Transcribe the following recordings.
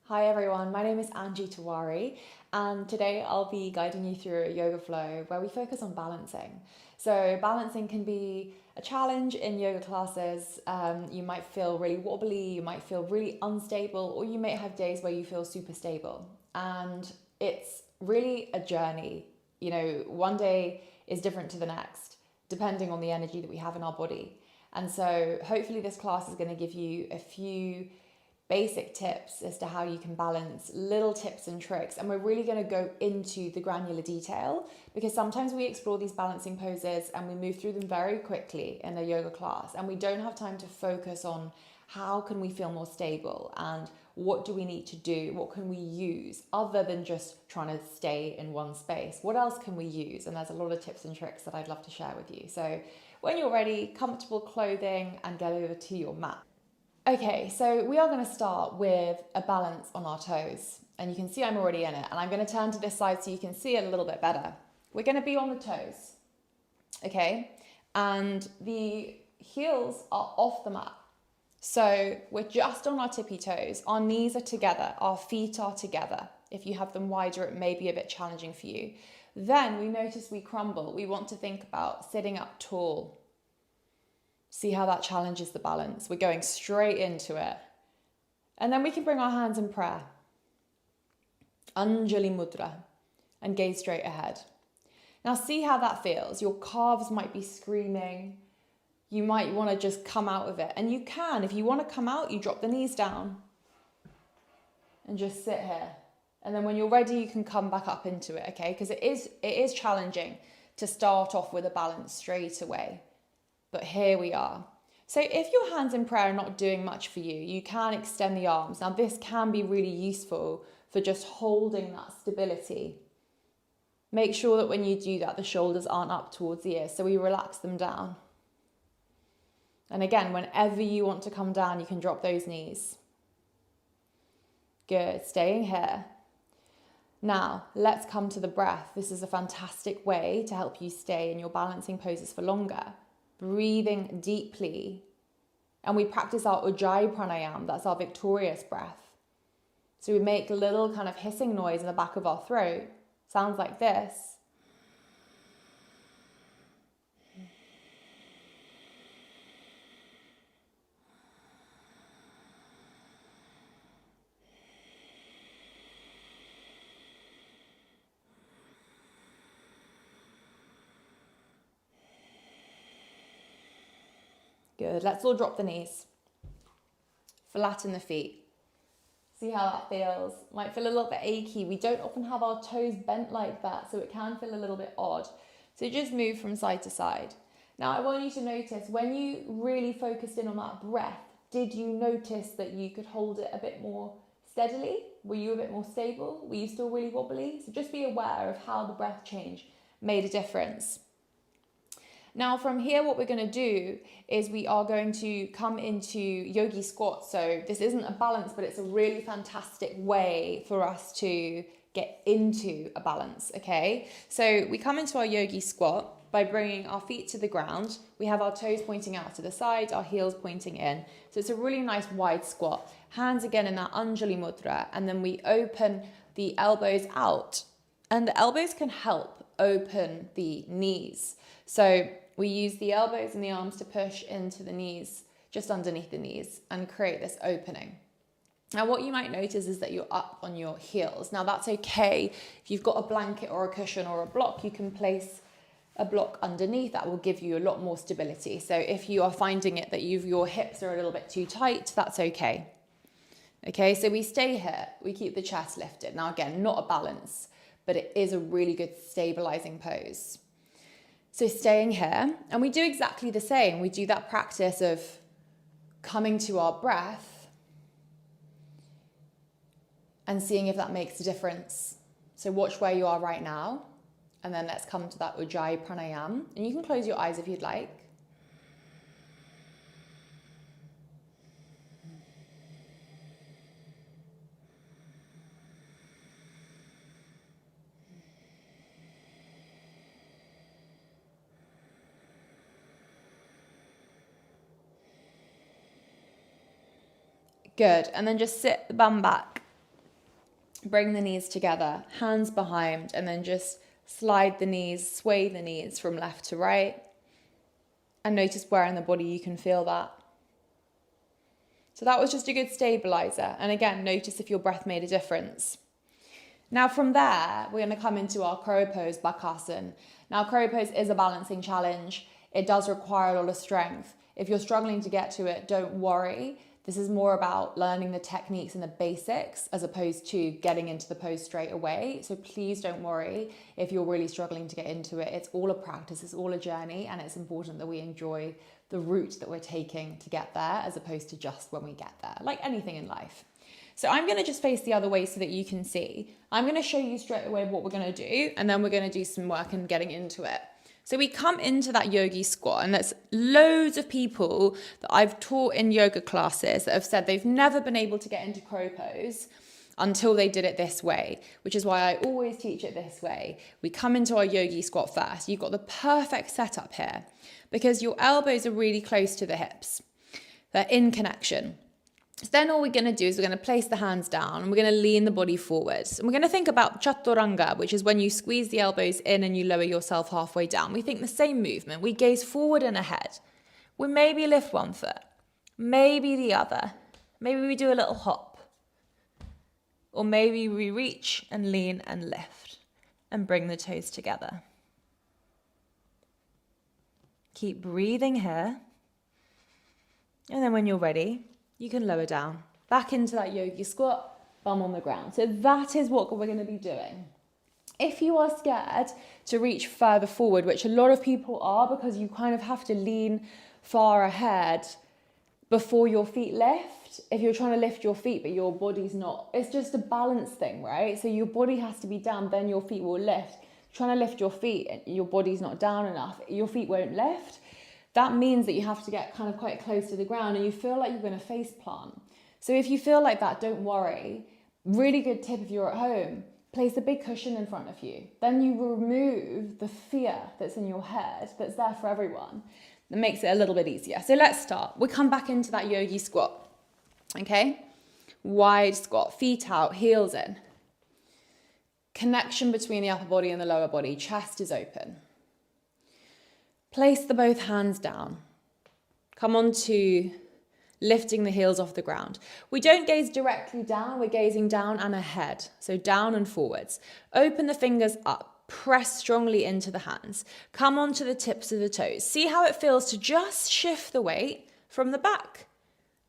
Hi everyone, my name is Tiwari, and today I'll be guiding you through a yoga flow where we focus on balancing. So balancing can be a challenge in yoga classes. You might feel really wobbly, you might feel really unstable, or you may have days where you feel super stable. And it's really a journey. You know, one day is different to the next, depending on the energy that we have in our body. And so hopefully this class is going to give you a few basic tips as to how you can balance, little tips and tricks, and we're really going to go into the granular detail because sometimes we explore these balancing poses and we move through them very quickly in a yoga class and we don't have time to focus on how can we feel more stable and what do we need to do, what can we use other than just trying to stay in one space. What else can we use? And there's a lot of tips and tricks that I'd love to share with you. So when you're ready, comfortable clothing and get over to your mat. Okay, so we are going to start with a balance on our toes. And you can see I'm already in it. And I'm going to turn to this side so you can see it a little bit better. We're going to be on the toes, okay? And the heels are off the mat. So we're just on our tippy toes. Our knees are together. Our feet are together. If you have them wider, it may be a bit challenging for you. Then we notice we crumble. We want to think about sitting up tall. See how that challenges the balance. We're going straight into it. And then we can bring our hands in prayer. Anjali Mudra. And gaze straight ahead. Now see how that feels. Your calves might be screaming. You might want to just come out of it. And you can. If you want to come out, you drop the knees down. And just sit here. And then when you're ready, you can come back up into it, okay? Because it is challenging to start off with a balance straight away. But here we are. So if your hands in prayer are not doing much for you, you can extend the arms. Now this can be really useful for just holding that stability. Make sure that when you do that, the shoulders aren't up towards the ears. So we relax them down. And again, whenever you want to come down, you can drop those knees. Good, staying here. Now, let's come to the breath. This is a fantastic way to help you stay in your balancing poses for longer. Breathing deeply. And we practice our Ujjayi pranayama, that's our victorious breath. So we make a little kind of hissing noise in the back of our throat. Sounds like this. Good, let's all drop the knees. Flatten the feet. See how that feels. Might feel a little bit achy. We don't often have our toes bent like that, so it can feel a little bit odd. So just move from side to side. Now I want you to notice when you really focused in on that breath, did you notice that you could hold it a bit more steadily? Were you a bit more stable? Were you still really wobbly? So just be aware of how the breath change made a difference. Now from here, what we're going to do is we are going to come into Yogi Squat. So this isn't a balance, but it's a really fantastic way for us to get into a balance, okay? So we come into our Yogi Squat by bringing our feet to the ground. We have our toes pointing out to the side, our heels pointing in. So it's a really nice wide squat. Hands again in that Anjali Mudra, and then we open the elbows out. And the elbows can help open the knees. So we use the elbows and the arms to push into the knees, just underneath the knees, and create this opening. Now what you might notice is that you're up on your heels. Now that's okay. If you've got a blanket or a cushion or a block, you can place a block underneath. That will give you a lot more stability. So if you are finding it that your hips are a little bit too tight, that's okay. Okay, so we stay here. We keep the chest lifted. Now again, not a balance, but it is a really good stabilizing pose. So staying here, and we do exactly the same. We do that practice of coming to our breath and seeing if that makes a difference. So watch where you are right now, and then let's come to that Ujjayi pranayama. And you can close your eyes if you'd like. Good, and then just sit the bum back. Bring the knees together, hands behind, and then just slide the knees, sway the knees from left to right. And notice where in the body you can feel that. So that was just a good stabilizer. And again, notice if your breath made a difference. Now from there, we're going to come into our crow pose, Bakasana. Now crow pose is a balancing challenge. It does require a lot of strength. If you're struggling to get to it, don't worry. This is more about learning the techniques and the basics as opposed to getting into the pose straight away. So please don't worry if you're really struggling to get into it. It's all a practice, it's all a journey, and it's important that we enjoy the route that we're taking to get there as opposed to just when we get there, like anything in life. So I'm going to just face the other way so that you can see. I'm going to show you straight away what we're going to do, and then we're going to do some work and getting into it. So we come into that yogi squat, and there's loads of people that I've taught in yoga classes that have said they've never been able to get into crow pose until they did it this way, which is why I always teach it this way. We come into our yogi squat first. You've got the perfect setup here because your elbows are really close to the hips. They're in connection. So then all we're going to do is we're going to place the hands down and we're going to lean the body forwards. And we're going to think about Chaturanga, which is when you squeeze the elbows in and you lower yourself halfway down. We think the same movement. We gaze forward and ahead. We maybe lift one foot, maybe the other. Maybe we do a little hop. Or maybe we reach and lean and lift and bring the toes together. Keep breathing here. And then when you're ready, you can lower down, back into that yogi squat, bum on the ground. So that is what we're going to be doing. If you are scared to reach further forward, which a lot of people are because you kind of have to lean far ahead before your feet lift. If you're trying to lift your feet but your body's not, it's just a balance thing, right? So your body has to be down, then your feet will lift. Trying to lift your feet and your body's not down enough, your feet won't lift. That means that you have to get kind of quite close to the ground and you feel like you're going to face plant. So if you feel like that, don't worry. Really good tip if you're at home, place a big cushion in front of you. Then you remove the fear that's in your head that's there for everyone. That makes it a little bit easier. So let's start. We come back into that yogi squat. Okay? Wide squat, feet out, heels in. Connection between the upper body and the lower body. Chest is open. Place the both hands down. Come on to lifting the heels off the ground. We don't gaze directly down, we're gazing down and ahead. So down and forwards. Open the fingers up, press strongly into the hands. Come on to the tips of the toes. See how it feels to just shift the weight from the back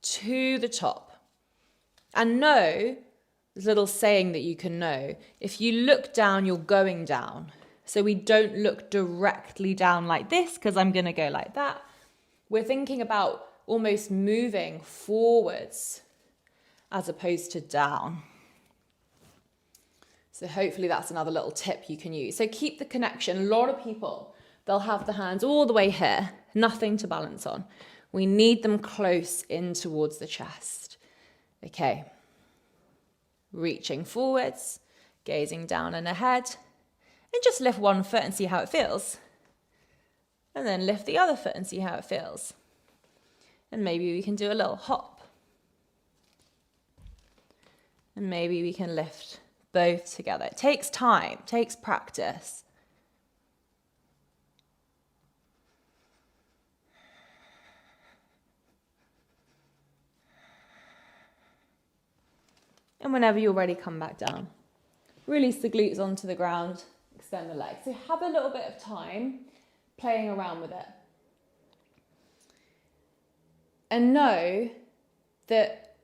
to the top. And know, this little saying that you can know, if you look down, you're going down. So we don't look directly down like this because I'm going to go like that. We're thinking about almost moving forwards as opposed to down. So hopefully that's another little tip you can use. So keep the connection. A lot of people, they'll have the hands all the way here, nothing to balance on. We need them close in towards the chest. Okay. Reaching forwards, gazing down and ahead. And just lift one foot and see how it feels. And then lift the other foot and see how it feels. And maybe we can do a little hop. And maybe we can lift both together. It takes time, takes practice. And whenever you're ready, come back down. Release the glutes onto the ground. Extend the legs. So have a little bit of time playing around with it. And know that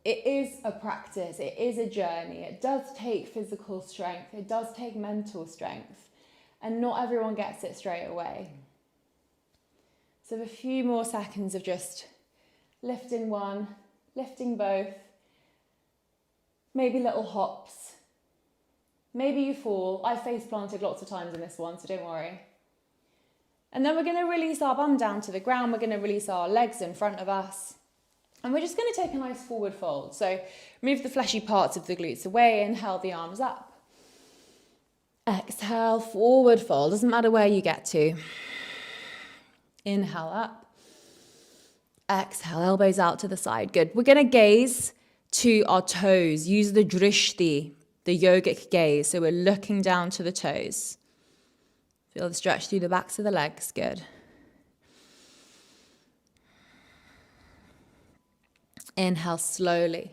it is a practice, it is a journey. It does take physical strength, it does take mental strength, and not everyone gets it straight away. So a few more seconds of just lifting one, lifting both, maybe little hops. Maybe you fall. I face planted lots of times in this one, so don't worry. And then we're going to release our bum down to the ground. We're going to release our legs in front of us. And we're just going to take a nice forward fold. So move the fleshy parts of the glutes away. Inhale the arms up. Exhale, forward fold. Doesn't matter where you get to. Inhale up. Exhale, elbows out to the side. Good. We're going to gaze to our toes. Use the drishti. the yogic gaze. So we're looking down to the toes. Feel the stretch through the backs of the legs. Good. Inhale slowly.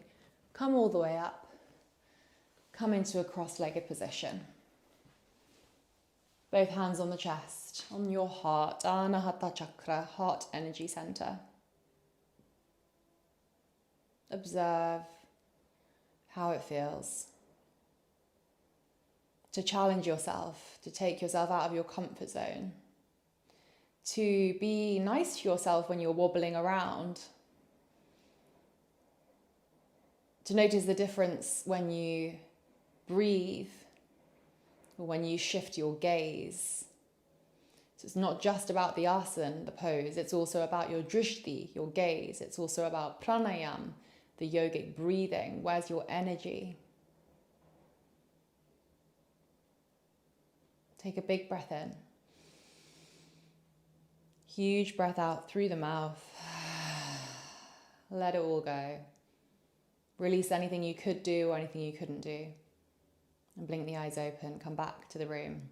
Come all the way up. Come into a cross-legged position. Both hands on the chest, on your heart, Anahata Chakra, heart energy center. Observe how it feels to challenge yourself, to take yourself out of your comfort zone, to be nice to yourself when you're wobbling around, to notice the difference when you breathe or when you shift your gaze. So it's not just about the asana, the pose, it's also about your drishti, your gaze. It's also about pranayam, the yogic breathing. Where's your energy? Take a big breath in. Huge breath out through the mouth. Let it all go. Release anything you could do or anything you couldn't do. And blink the eyes open, come back to the room.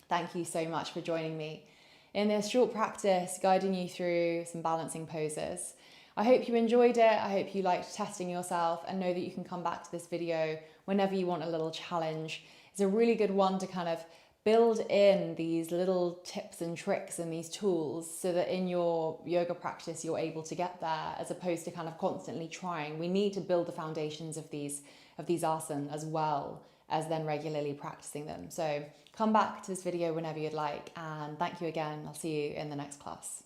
Thank you so much for joining me in this short practice, guiding you through some balancing poses. I hope you enjoyed it. I hope you liked testing yourself, and know that you can come back to this video whenever you want a little challenge. It's a really good one to kind of build in these little tips and tricks and these tools so that in your yoga practice you're able to get there, as opposed to kind of constantly trying. We need to build the foundations of these asanas as well as then regularly practicing them. So come back to this video whenever you'd like, and thank you again. I'll see you in the next class.